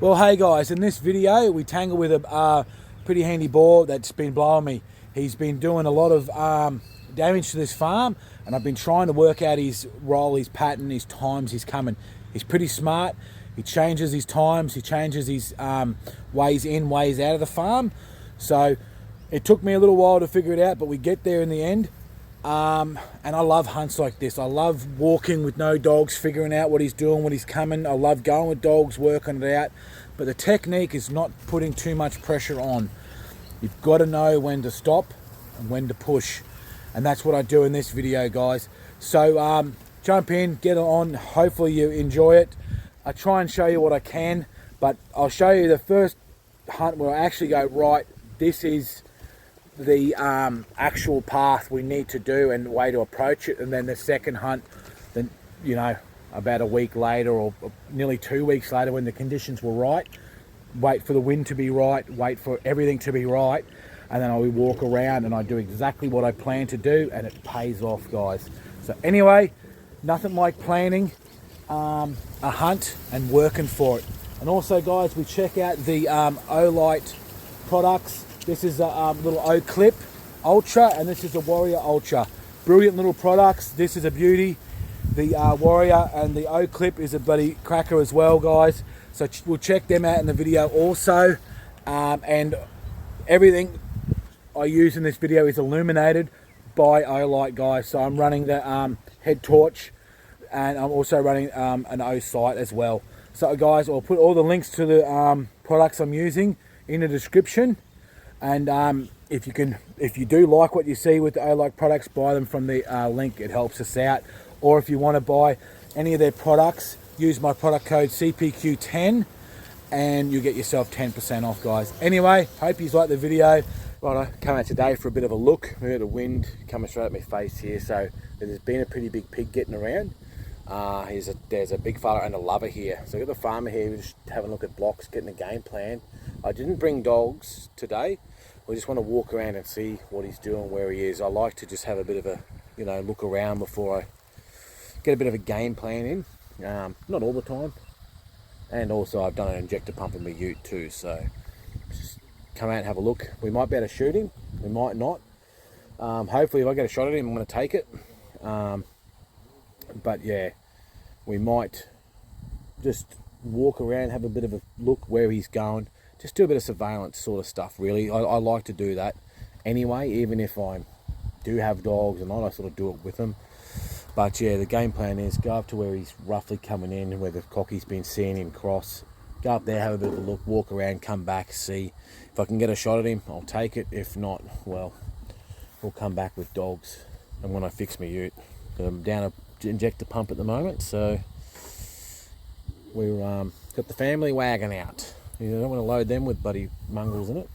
Well, hey guys, in this video we tangle with a pretty handy boar that's been blowing me. He's been doing a lot of damage to this farm, and I've been trying to work out his role, his pattern, his times he's coming. He's pretty smart. He changes his times, he changes his ways in, ways out of the farm. So it took me a little while to figure it out, but we get there in the end. And I love hunts like this. I love walking with no dogs, figuring out what he's doing, what he's coming. I love going with dogs, working it out. But the technique is not putting too much pressure on. You've got to know when to stop and when to push. And that's what I do in this video, guys. So jump in, get it on. Hopefully you enjoy it. I try and show you what I can, but I'll show you the first hunt where I actually go, right, this is the actual path we need to do and the way to approach it. And then the second hunt, then, you know, about a week later or nearly 2 weeks later, when the conditions were right, wait for the wind to be right, wait for everything to be right, and then I will walk around and I do exactly what I plan to do, and it pays off, guys. So anyway, nothing like planning a hunt and working for it. And also, guys, we check out the Olight products. This is a little Oclip Ultra, and this is a Warrior Ultra. Brilliant little products. This is a beauty. The Warrior and the Oclip is a bloody cracker as well, guys. So we'll check them out in the video also. And everything I use in this video is illuminated by Olight, guys. So I'm running the head torch, and I'm also running an O sight as well. So guys, I'll put all the links to the products I'm using in the description. And if you do like what you see with the Olight products, buy them from the link. It helps us out. Or if you want to buy any of their products, use my product code CPQ10 and you get yourself 10% off, guys. Anyway, hope you like the video. Right, I come out today for a bit of a look. We had a wind coming straight at my face here, so there's been a pretty big pig getting around. There's a big fella and a lover here. So I've got the farmer here. We're just having a look at blocks, getting a game plan. I didn't bring dogs today. We just want to walk around and see what he's doing, where he is. I like to just have a bit of a, look around before I get a bit of a game plan in. Not all the time. And also I've done an injector pump in my ute too, so just come out and have a look. We might be able to shoot him, we might not. Hopefully if I get a shot at him, I'm going to take it. But yeah, we might just walk around, have a bit of a look where he's going. Just do a bit of surveillance sort of stuff, really. I like to do that anyway, even if I do have dogs and I sort of do it with them. But yeah, the game plan is go up to where he's roughly coming in, where the cockie's been seeing him cross. Go up there, have a bit of a look, walk around, come back, see. If I can get a shot at him, I'll take it. If not, well, we'll come back with dogs. And when I fix my ute, I'm down a injector pump at the moment, so we've got the family wagon out. You don't want to load them with bloody mongrels in it.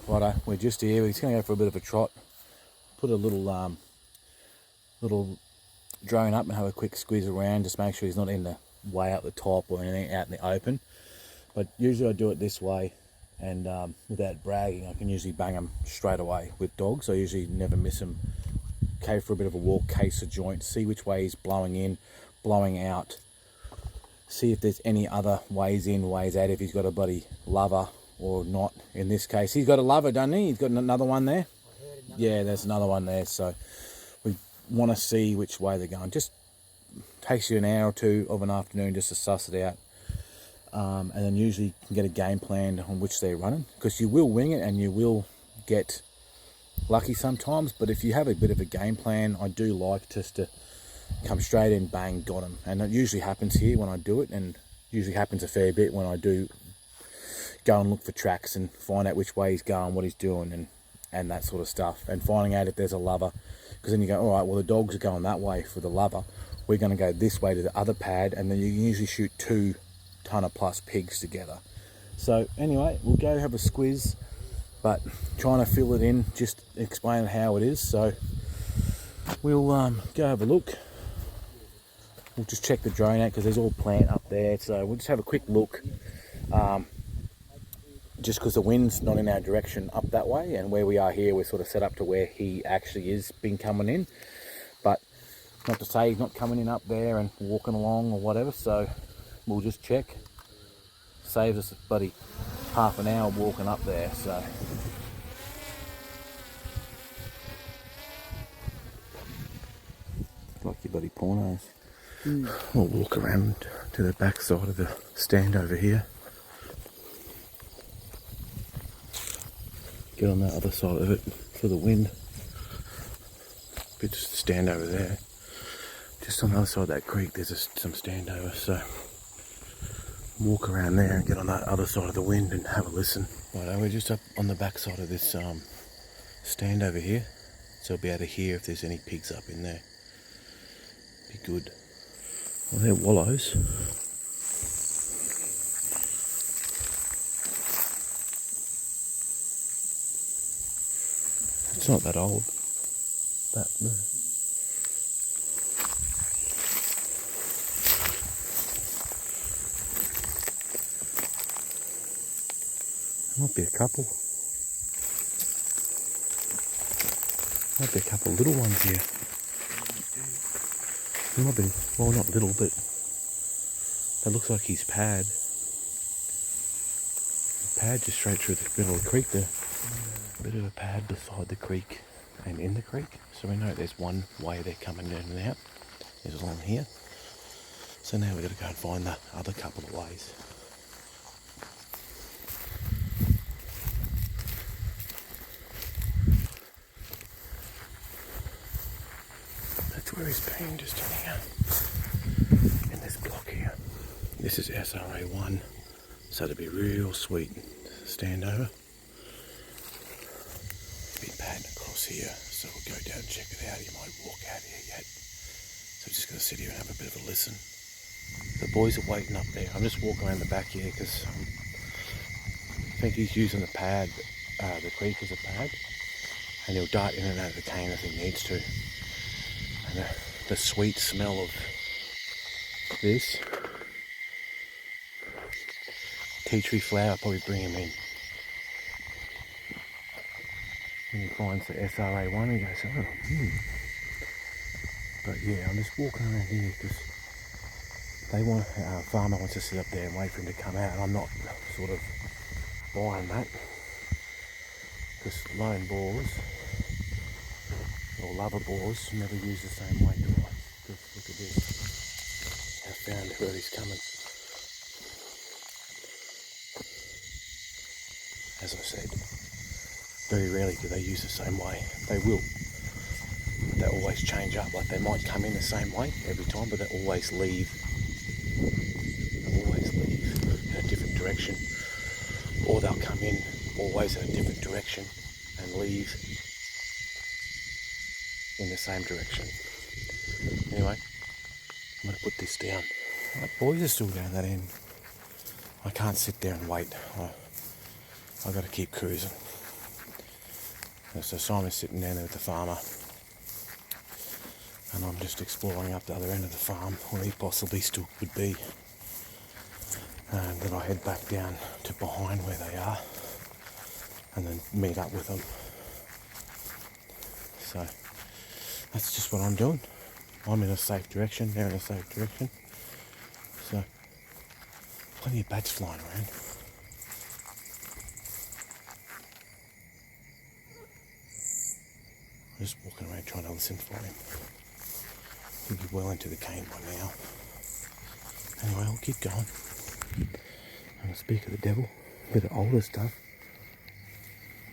Righto, we're just here. We're just going to go for a bit of a trot. Put a little drone up and have a quick squeeze around. Just make sure he's not in the way up the top or anything out in the open. But usually I do it this way, and without bragging, I can usually bang them straight away with dogs. I usually never miss them. Go for a bit of a walk, case a joint, see which way he's blowing in, blowing out. See if there's any other ways in, ways out, if he's got a bloody lover or not. In this case, he's got a lover, doesn't he? He's got another one there. Yeah, there's another one there. So we want to see which way they're going. Just takes you an hour or two of an afternoon just to suss it out. And then usually you can get a game plan on which they're running, because you will wing it and you will get lucky sometimes. But if you have a bit of a game plan, I do like just to come straight in, bang, got him. And it usually happens here when I do it, and usually happens a fair bit when I do go and look for tracks and find out which way he's going, what he's doing, and that sort of stuff, and finding out if there's a lover. Because then you go, all right, well, the dogs are going that way for the lover, we're going to go this way to the other pad, and then you can usually shoot 2 tonner plus pigs together. So anyway, we'll go have a squiz, but trying to fill it in, just explain how it is. So we'll go have a look. We'll just check the drone out because there's all plant up there, so we'll just have a quick look. Just because the wind's not in our direction up that way, and where we are here, we're sort of set up to where he actually is been coming in. But not to say he's not coming in up there and walking along or whatever, so we'll just check. saves us a bloody half an hour walking up there, so. Like your bloody pornos. We'll walk around to the back side of the stand over here. Get on that other side of it for the wind. But just stand over there. Just on the other side of that creek there's some stand over, so walk around there and get on that other side of the wind and have a listen. Right, we're just up on the back side of this stand over here, so I'll be able to hear if there's any pigs up in there. Be good. Well, they're wallows. It's not that old. That there might be a couple. Might be a couple of little ones here. There might be, well, not little, but that looks like his pad. The pad just straight through the middle of the creek there. A bit of a pad beside the creek and in the creek. So we know there's one way they're coming in and out. Is along here. So now we've got to go and find the other couple of ways. Where he's been, just in here, in this block here. This is SRA1, so it'll be real sweet stand over. Been padding across here, so we'll go down and check it out. He might walk out here yet. So we're just going to sit here and have a bit of a listen. The boys are waiting up there. I'm just walking around the back here because I think he's using the pad, the creek as a pad, and he'll dart in and out of the cane if he needs to. And the sweet smell of this tea tree flower probably bring him in. When he finds the SRA1, he goes, oh, But yeah, I'm just walking around here because they want, farmer wants to sit up there and wait for him to come out, and I'm not sort of buying that, because lone boars or lover boars never use the same way twice. Just look at this. I found where he's coming. As I said, very rarely do they use the same way. They will. They always change up. Like they might come in the same way every time, but they always leave. They always leave in a different direction. Or they'll come in always in a different direction and leave in the same direction. Anyway, I'm going to put this down. Right, boys are still down that end. I can't sit there and wait. I've got to keep cruising. So Simon's sitting down there with the farmer, and I'm just exploring up the other end of the farm where he possibly still could be. And then I head back down to behind where they are and then meet up with them. So that's just what I'm doing. I'm in a safe direction, they're in a safe direction. So plenty of bats flying around. I'm just walking around trying to listen for him. I think he's well into the cane by now. Anyway, I'll keep going. I'm going to speak of the devil, a bit of older stuff.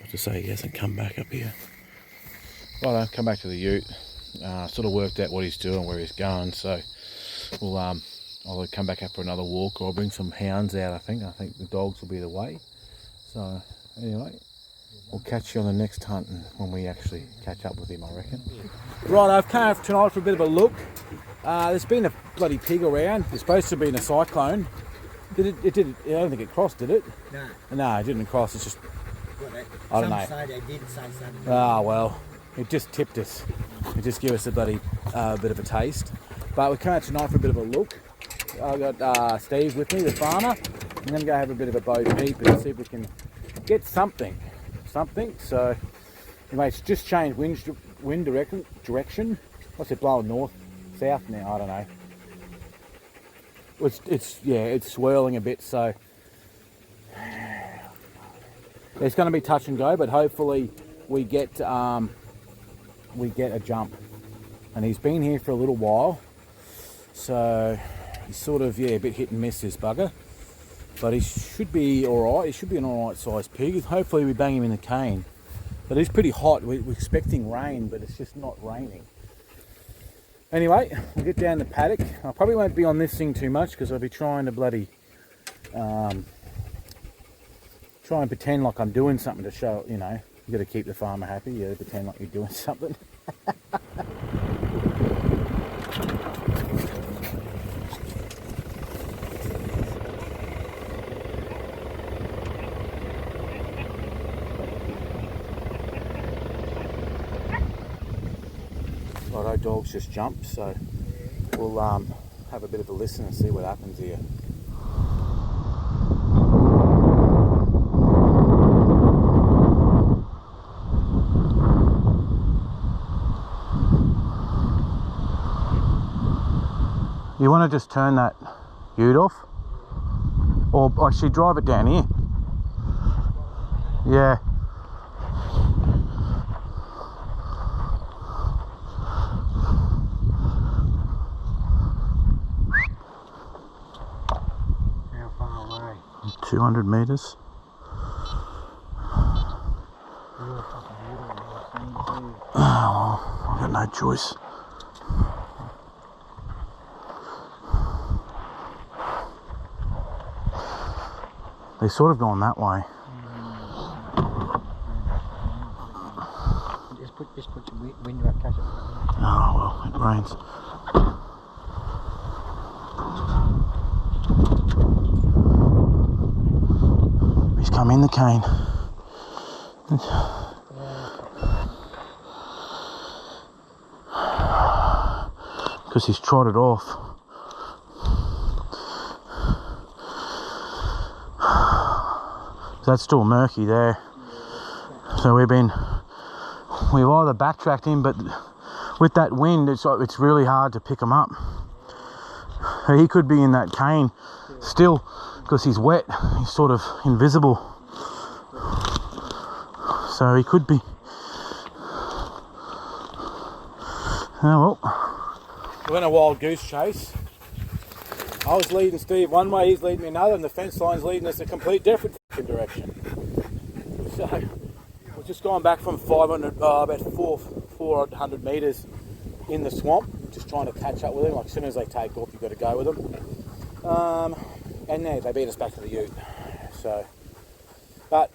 Not to say he hasn't come back up here. Well, I'll come back to the ute. Sort of worked out what he's doing, where he's going. So we'll I'll come back up for another walk, or I'll bring some hounds out. I think the dogs will be the way. So anyway, we'll catch you on the next hunt when we actually catch up with him, I reckon. Right, I've come out tonight for a bit of a look. There's been a bloody pig around. There's supposed to be in a cyclone. It didn't. I don't think it crossed, did it? No. No, it didn't cross. It's just, I don't know. Say they did say something. Ah, well, it just tipped us. It just gave us a bloody bit of a taste. But we come out tonight for a bit of a look. I've got Steve with me, the farmer. I'm going to go have a bit of a bow peep and see if we can get something. So anyway, it's just changed wind direction. What's it blowing, north, south now? I don't know. It's swirling a bit, so It's going to be touch and go, but hopefully we get a jump. And he's been here for a little while, so he's sort of, a bit hit and miss, this bugger. But he should be alright. He should be an alright sized pig. Hopefully we bang him in the cane. But it's pretty hot. We're expecting rain, but it's just not raining. Anyway, we'll get down the paddock. I probably won't be on this thing too much because I'll be trying to bloody try and pretend like I'm doing something to show, you got to keep the farmer happy. You got to pretend like you're doing something. Righto, dogs just jumped, so we'll have a bit of a listen and see what happens here. You want to just turn that ute off? Or actually drive it down here? Yeah. How far away? 200 metres. Oh, well, I've got no choice. They're sort of going that way. Just put the window up, catch it. Oh well, it rains. He's come in the cane. Because he's trotted off. That's still murky there. So we've either backtracked him, but with that wind, it's really hard to pick him up. So he could be in that cane still, because he's wet. He's sort of invisible. So he could be. Oh well. We're in a wild goose chase. I was leading Steve one way, he's leading me another, and the fence line's leading us a complete different direction. So we've just gone back from about 400 metres in the swamp, just trying to catch up with them. Like, as soon as they take off, you've got to go with them. And yeah, they beat us back to the ute. So, but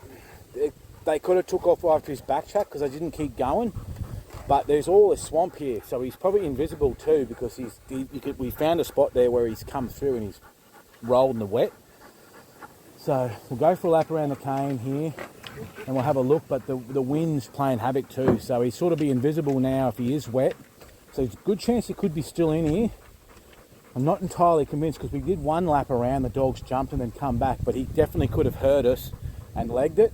they could have took off after his backtrack because they didn't keep going. But there's all this swamp here, so he's probably invisible too, because we found a spot there where he's come through and he's rolled in the wet. So we'll go for a lap around the cane here and we'll have a look, but the wind's playing havoc too, so he's sort of be invisible now if he is wet. So there's a good chance he could be still in here. I'm not entirely convinced because we did one lap around, the dogs jumped and then come back, but he definitely could have heard us and legged it.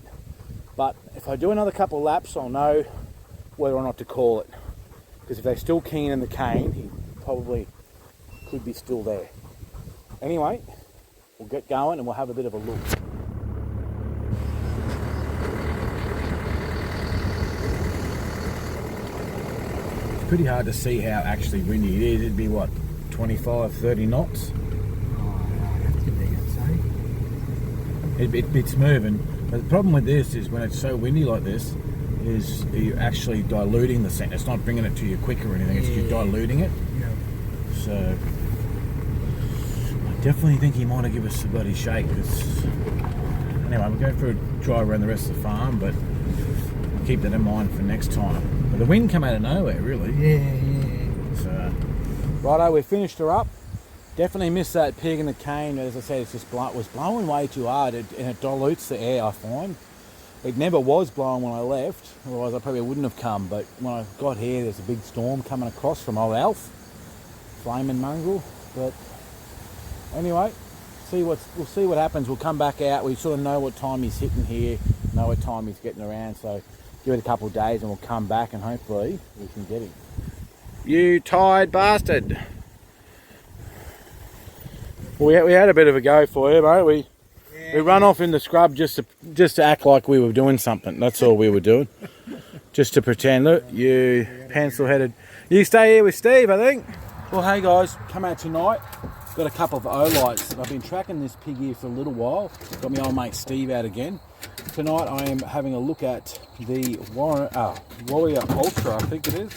But if I do another couple of laps, I'll know whether or not to call it, because if they're still keen in the cane, he probably could be still there. Anyway, we'll get going and we'll have a bit of a look. It's pretty hard to see how actually windy it is. It'd be what, 25, 30 knots? Oh, that's good thing I'd say. It's moving, but the problem with this is when it's so windy like this, is you're actually diluting the scent. It's not bringing it to you quicker or anything, it's just diluting it. Yeah. So I definitely think he might have given us a bloody shake. Anyway, we're going for a drive around the rest of the farm, but we'll keep that in mind for next time. But the wind came out of nowhere, really. Yeah. So righto, we finished her up. Definitely missed that pig in the cane. As I said, it's just was blowing way too hard, and it dilutes the air, I find. It never was blowing when I left, otherwise I probably wouldn't have come, but when I got here there's a big storm coming across from old Alf, flaming mongrel. But anyway, we'll see what happens. We'll come back out, we sort of know what time he's hitting here, know what time he's getting around, so give it a couple of days and we'll come back and hopefully we can get him. You tired bastard! Well, we had a bit of a go for you, mate. We run off in the scrub just to act like we were doing something. That's all we were doing. Just to pretend. Look, you pencil-headed. You stay here with Steve, I think. Well, hey guys, come out tonight. Got a couple of O-lights. I've been tracking this pig here for a little while. Got my old mate Steve out again. Tonight I am having a look at the Warrior Ultra, I think it is.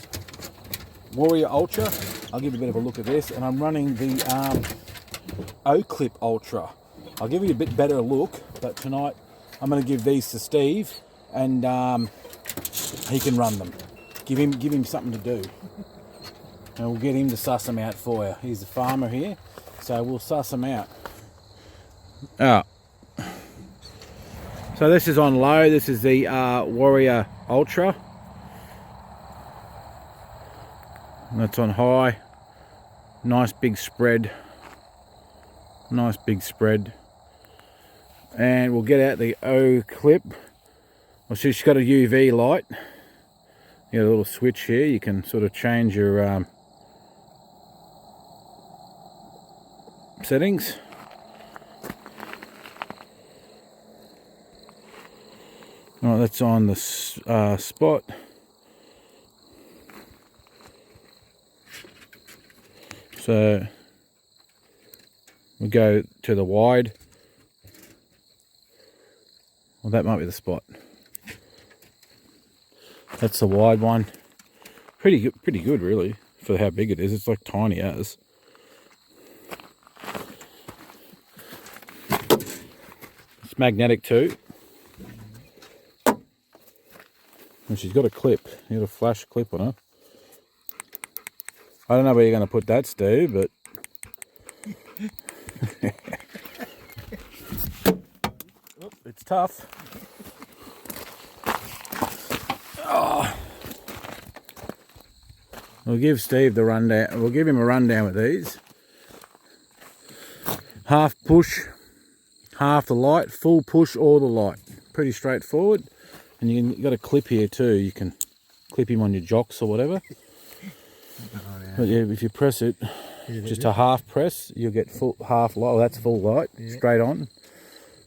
Warrior Ultra. I'll give you a bit of a look at this. And I'm running the oclip Ultra. I'll give you a bit better look, but tonight I'm going to give these to Steve and he can run them. Give him something to do. And we'll get him to suss them out for you. He's the farmer here, so we'll suss them out. So this is on low. This is the Warrior Ultra. That's on high. Nice big spread. Nice big spread. And we'll get out the oclip. Well, she's got a UV light. You got a little switch here. You can sort of change your settings. Oh, that's on the spot. So we go to the wide. Well, that might be the spot. That's the wide one. Pretty good, really, for how big it is. It's like tiny as. It's magnetic too. And she's got a clip. You got a flash clip on her. I don't know where you're going to put that, Steve, but it's tough. Oh. We'll give Steve the rundown. We'll give him a rundown with these. Half push, half the light, full push or the light. Pretty straightforward. And you got a clip here too. You can clip him on your jocks or whatever. But yeah, if you press it, just a half press, you'll get full half light. Well, that's full light, straight on.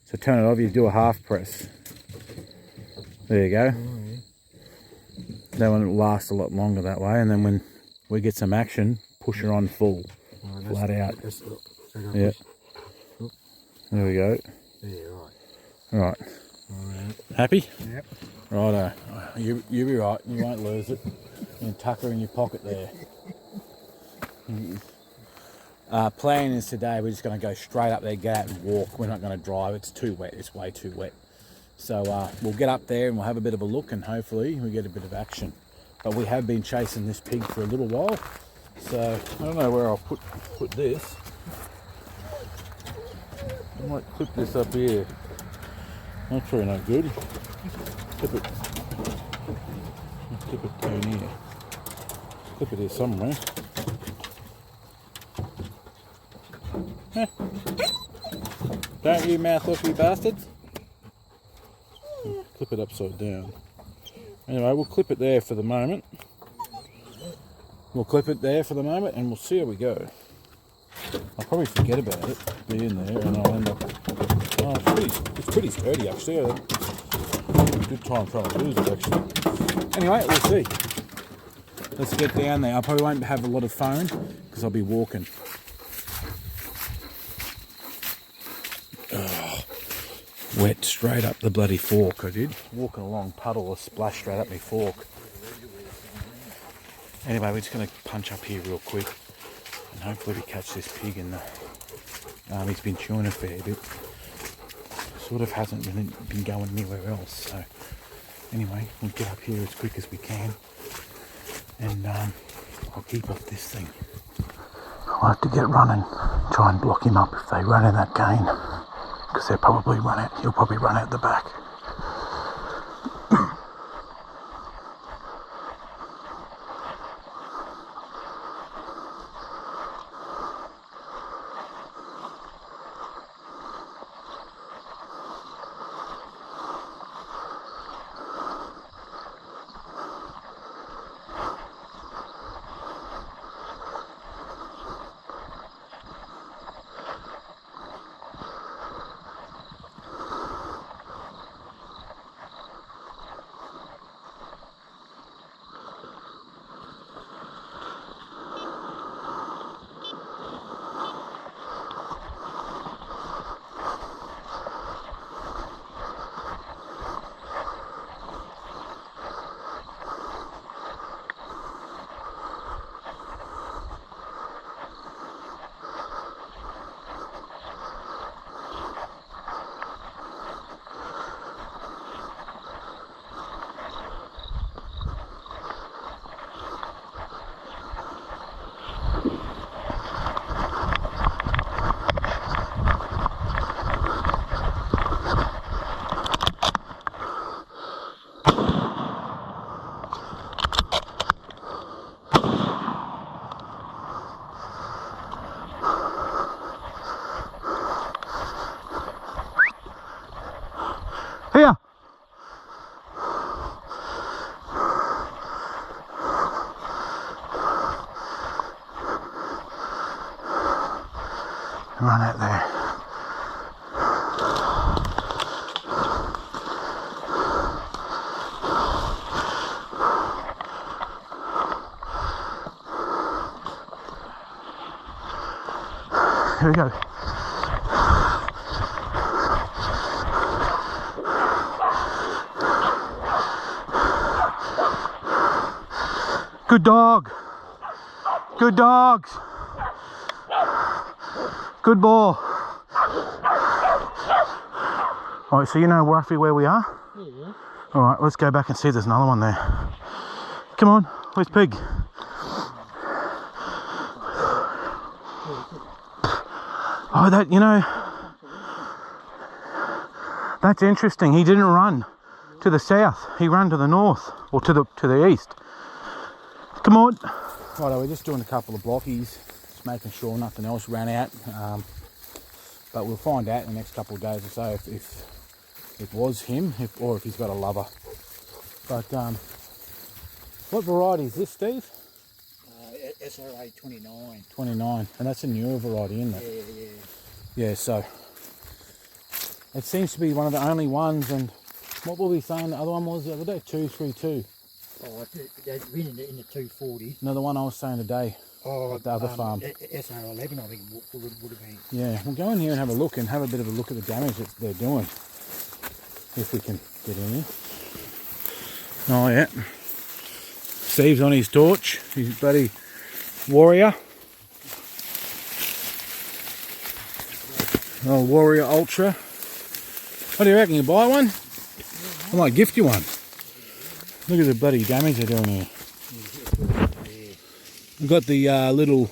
So turn it off. You do a half press. There you go. That one will last a lot longer that way. And then when we get some action, push her on full, flat out. Yeah. There we go. Yeah, right. Right. Alright. Happy? Yep. Righto. You'll be right. You won't lose it. You can tuck her in your pocket there. Plan is today we're just going to go straight up there, get out and walk. We're not going to drive. It's too wet. It's way too wet. So we'll get up there and we'll have a bit of a look and hopefully we get a bit of action. But we have been chasing this pig for a little while. So I don't know where I'll put this. I might clip this up here. That's probably no good. Clip it down here. Clip it here somewhere. Huh. Don't you mouth off, you bastards. Clip it upside down. Anyway, we'll clip it there for the moment. We'll clip it there for the moment and we'll see how we go. I'll probably forget about it, be in there, and I'll end up... Oh, it's pretty sturdy actually. Good time trying to lose it actually. Anyway, we'll see. Let's get down there. I probably won't have a lot of phone because I'll be walking. Oh, wet straight up the bloody fork I did. Walking along, puddle, a splash straight up my fork. Anyway, we're just going to punch up here real quick and hopefully we catch this pig in the... he's been chewing a fair bit. Sort of hasn't really been going anywhere else, so anyway, we'll get up here as quick as we can and I'll keep off this thing. I'll have to get running, try and block him up if they run in that gain, because he'll probably run out the back. Run out there. Here we go. Good dog. Good dogs. Good ball. Alright, so you know roughly where we are? Yeah. Alright, let's go back and see if there's another one there. Come on, where's Pig? Oh, that, you know, that's interesting. He didn't run to the south. He ran to the north, or to the east. Come on. Right, we're just doing a couple of blockies, just making sure nothing else ran out. But we'll find out in the next couple of days or so if it was him, or if he's got a lover. But what variety is this, Steve? SRA 29. 29, and that's a newer variety, isn't it? Yeah, so it seems to be one of the only ones. And what were we saying the other one was the other day? 232. Oh, they've been in the 240. No, the one I was saying today. Oh, at the other farm. SR11, I think would have been. Yeah, we'll go in here and have a look, and have a bit of a look at the damage that they're doing. If we can get in here. Oh yeah. Steve's on his torch. His buddy Warrior. Oh, Warrior Ultra. What do you reckon? You buy one? I might gift you one. Look at the bloody damage they're doing here. We've got the little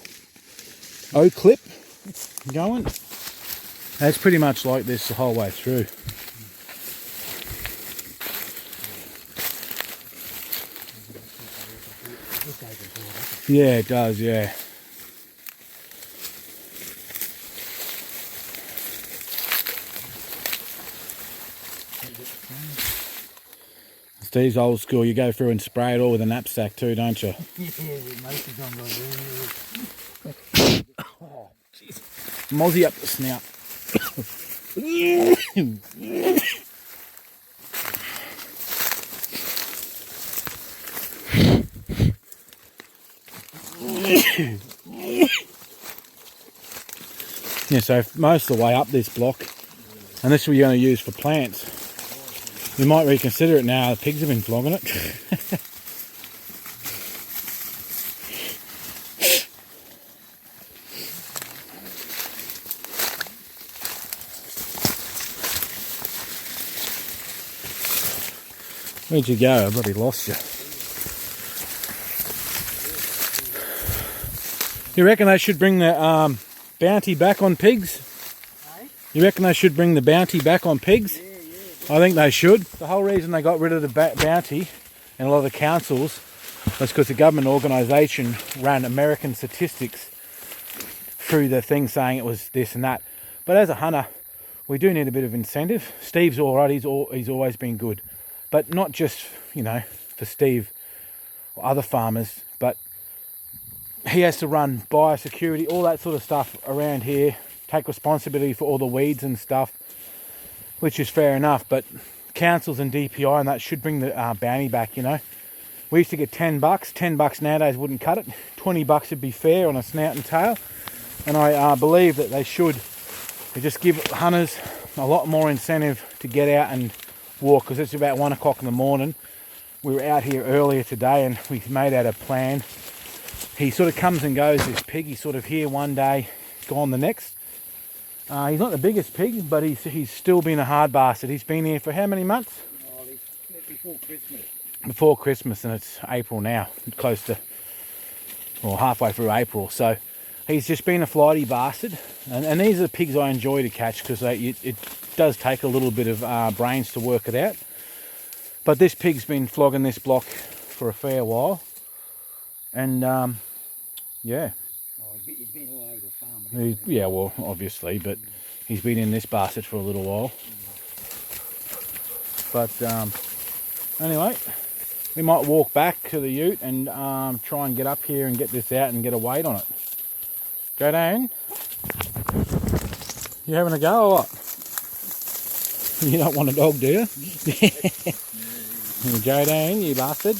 oclip going. It's pretty much like this the whole way through. Yeah, it does, yeah. Steve's old school. You go through and spray it all with a knapsack too, don't you? Yeah, most of them are Oh, jeez. Mozzie up the snout. Yeah, so most of the way up this block, and this is what you're going to use for plants. You might reconsider it now. The pigs have been flogging it. Where'd you go? I bloody lost you. You reckon they should bring the bounty back on pigs? You reckon they should bring the bounty back on pigs? I think they should. The whole reason they got rid of the bounty in a lot of the councils was because the government organisation ran American statistics through the thing saying it was this and that. But as a hunter, we do need a bit of incentive. Steve's all right. He's always been good. But not just, you know, for Steve or other farmers, but he has to run biosecurity, all that sort of stuff around here, take responsibility for all the weeds and stuff, which is fair enough. But councils and DPI and that should bring the bounty back, you know. We used to get $10. $10 nowadays wouldn't cut it. $20 would be fair on a snout and tail. And I believe that they should just give hunters a lot more incentive to get out and walk, because it's about 1 o'clock in the morning. We were out here earlier today and we made out a plan. He sort of comes and goes, this pig. He's sort of here one day, gone the next. He's not the biggest pig, but he's still been a hard bastard. He's been here for how many months? Oh, before Christmas. Before Christmas, and it's April now, close to, or halfway through April. So he's just been a flighty bastard. And these are the pigs I enjoy to catch, because it does take a little bit of brains to work it out. But this pig's been flogging this block for a fair while. And yeah. Oh, he's been all over the farm. Yeah, well, obviously, but he's been in this bastard for a little while. But anyway, we might walk back to the ute and try and get up here and get this out and get a weight on it. Go down. You having a go or what? You don't want a dog, do you? Jodine, you bastard.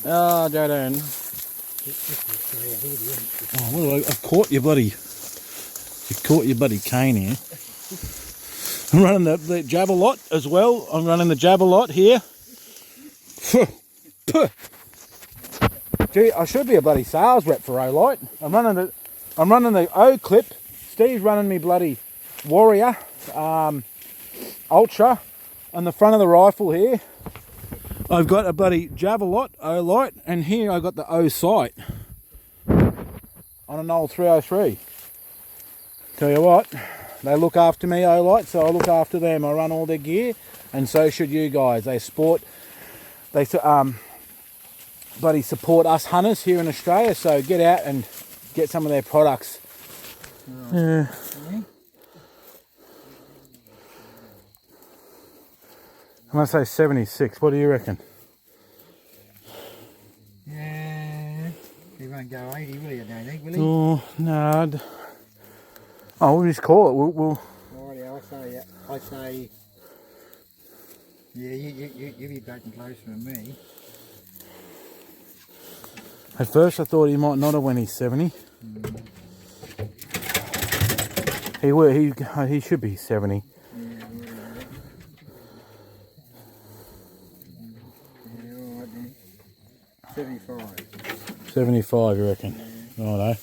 Oh, Jodine. Oh, what do I've caught you, buddy. You've caught your buddy cane here. I'm running the Javelot as well. I'm running the Javelot here. Gee, I should be a bloody sales rep for Olight. I'm running the oclip. Steve's running me bloody Warrior Ultra on the front of the rifle here. I've got a bloody Javelot Olight, and here I got the O sight on an old 303. Tell you what, they look after me, Olight, so I look after them. I run all their gear, and so should you guys. They bloody support us hunters here in Australia, so get out and get some of their products. Yeah. I'm going to say 76. What do you reckon? Yeah. He won't go 80, will he? I don't think, will he? Oh, no. Oh, we'll just call it. We'll... Alrighty, I say, yeah, you be back and closer than me. At first I thought he might not have when he's 70. He should be 70. Yeah, alright then. 75. 75, you reckon? Yeah. Righto.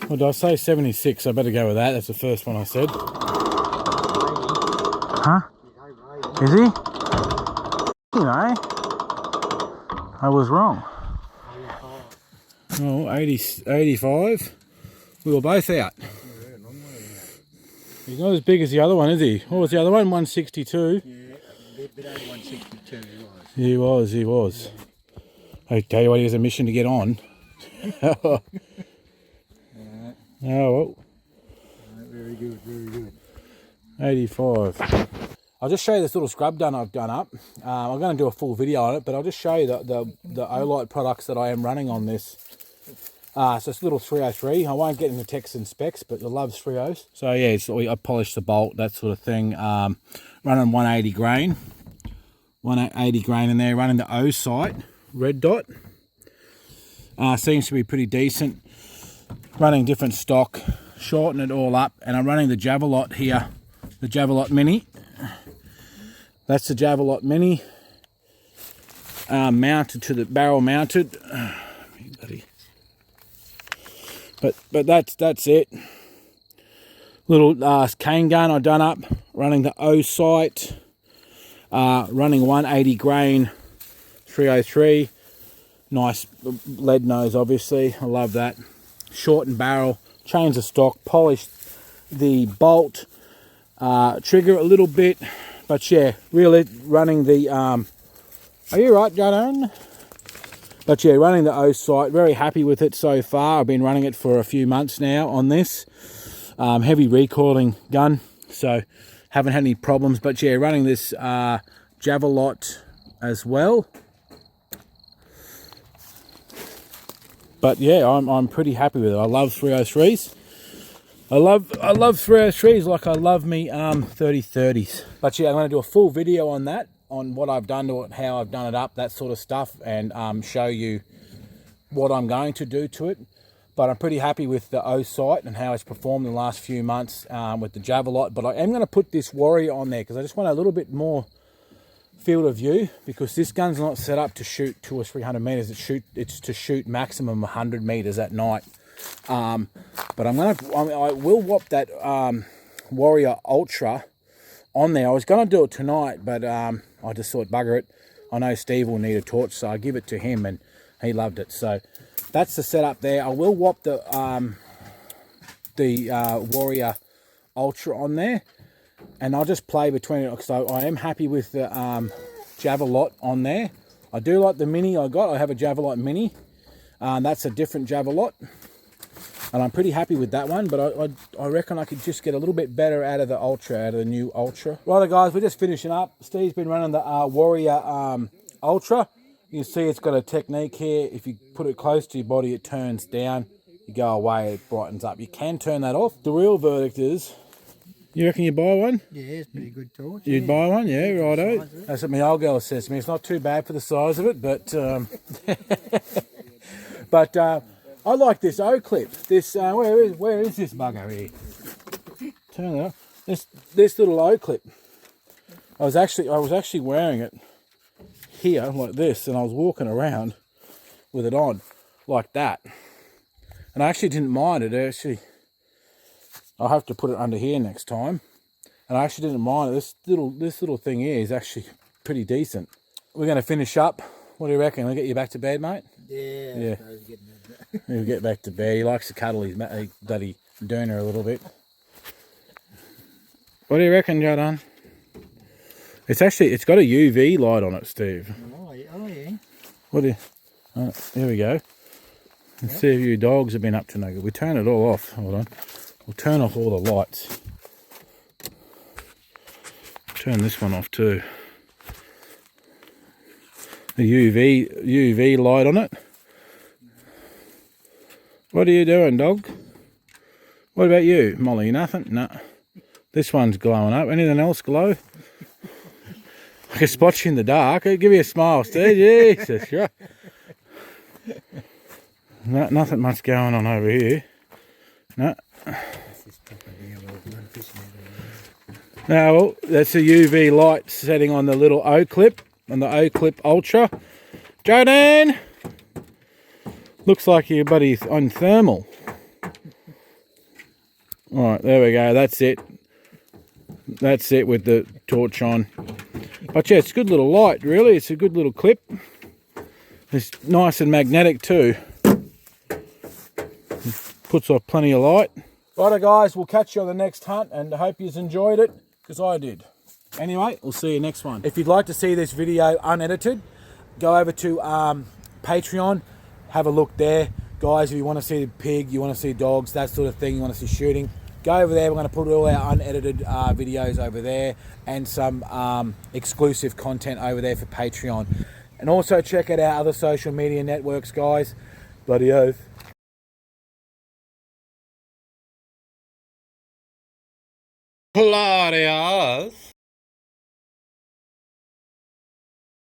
Well, did I say 76? I better go with that. That's the first one I said. Huh? Is he? You know, I was wrong. Oh, 85. We were both out. He's not as big as the other one, is he? What was the other one? 162. Yeah, bit over 162 He was. I tell you what, he has a mission to get on. Oh, well. Very good, very good. 85. I'll just show you this little scrub dun I've done up. I'm going to do a full video on it, but I'll just show you the Olight products that I am running on this. So it's a little 303. I won't get into Texan specs, but the loves 3.0s. So yeah, I polished the bolt, that sort of thing. Running 180 grain. 180 grain in there. Running the O sight, red dot. Seems to be pretty decent. Running different stock, shorten it all up, and I'm running the Javelot here, the Javelot Mini. That's the Javelot Mini, mounted to the barrel mounted. But that's it. Little cane gun I done up, running the O sight, running 180 grain 303. Nice lead nose, obviously. I love that. Shortened barrel, change the stock, polished the bolt, trigger a little bit, but yeah, really running the are you right, John? But yeah, running the O sight, very happy with it so far. I've been running it for a few months now on this heavy recoiling gun, so haven't had any problems. But yeah, running this Javelot as well. But yeah, I'm pretty happy with it. I love 303s. I love 303s like I love me 3030s. But yeah, I'm going to do a full video on that, on what I've done to it, how I've done it up, that sort of stuff, and show you what I'm going to do to it. But I'm pretty happy with the O sight and how it's performed in the last few months with the Javelot. But I am going to put this Warrior on there because I just want a little bit more field of view, because this gun's not set up to shoot 200 or 300 meters. It's to shoot maximum 100 meters at night. But I will whop that Warrior Ultra on there. I was going to do it tonight, but I just thought, bugger it. I know Steve will need a torch, so I give it to him, and he loved it. So that's the setup there. I will whop the Warrior Ultra on there, and I'll just play between it, because I am happy with the Javelot on there. I do like the Mini I got. I have a Javelot Mini. That's a different Javelot, and I'm pretty happy with that one, but I reckon I could just get a little bit better out of the Ultra, out of the new Ultra. Righto guys, we're just finishing up. Steve's been running the Warrior Ultra. You can see it's got a technique here. If you put it close to your body, it turns down. You go away, it brightens up. You can turn that off. The real verdict is You reckon you buy one? Yeah, it's pretty good torch. You'd buy one, yeah, righto. Size of it. That's what my old girl says to me. It's not too bad for the size of it, but but I like this oclip. This where is this bugger here? Turn it up. This little oclip. I was actually wearing it here like this, and I was walking around with it on like that, and I actually didn't mind it. I'll have to put it under here next time. And I actually didn't mind it. This little thing here is actually pretty decent. We're going to finish up. What do you reckon? We'll get you back to bed, mate? Yeah. He'll get back to bed. He likes to cuddle his bloody doona a little bit. What do you reckon, Jordan? It's got a UV light on it, Steve. Oh yeah. What do you... Oh, there we go. Let's see if you dogs have been up to no good. We turn it all off. Hold on. We'll turn off all the lights. Turn this one off too. The UV light on it. What are you doing, dog? What about you, Molly? Nothing? No. This one's glowing up. Anything else glow? I can spot you in the dark. Give me a smile, Steve. Jesus, right. No, nothing much going on over here. No. No, well, that's a UV light setting on the little oclip, on the oclip Ultra. Jordan! Looks like your buddy's on thermal. Alright, there we go, that's it. That's it with the torch on. But yeah, it's a good little light, really. It's a good little clip. It's nice and magnetic too. Puts off plenty of light. Righto, guys, we'll catch you on the next hunt, and I hope you enjoyed it, because I did. Anyway, we'll see you next one. If you'd like to see this video unedited, go over to Patreon, have a look there. Guys, if you want to see the pig, you want to see dogs, that sort of thing, you want to see shooting, go over there. We're going to put all our unedited videos over there, and some exclusive content over there for Patreon. And also check out our other social media networks, guys. Bloody oath. Claudius.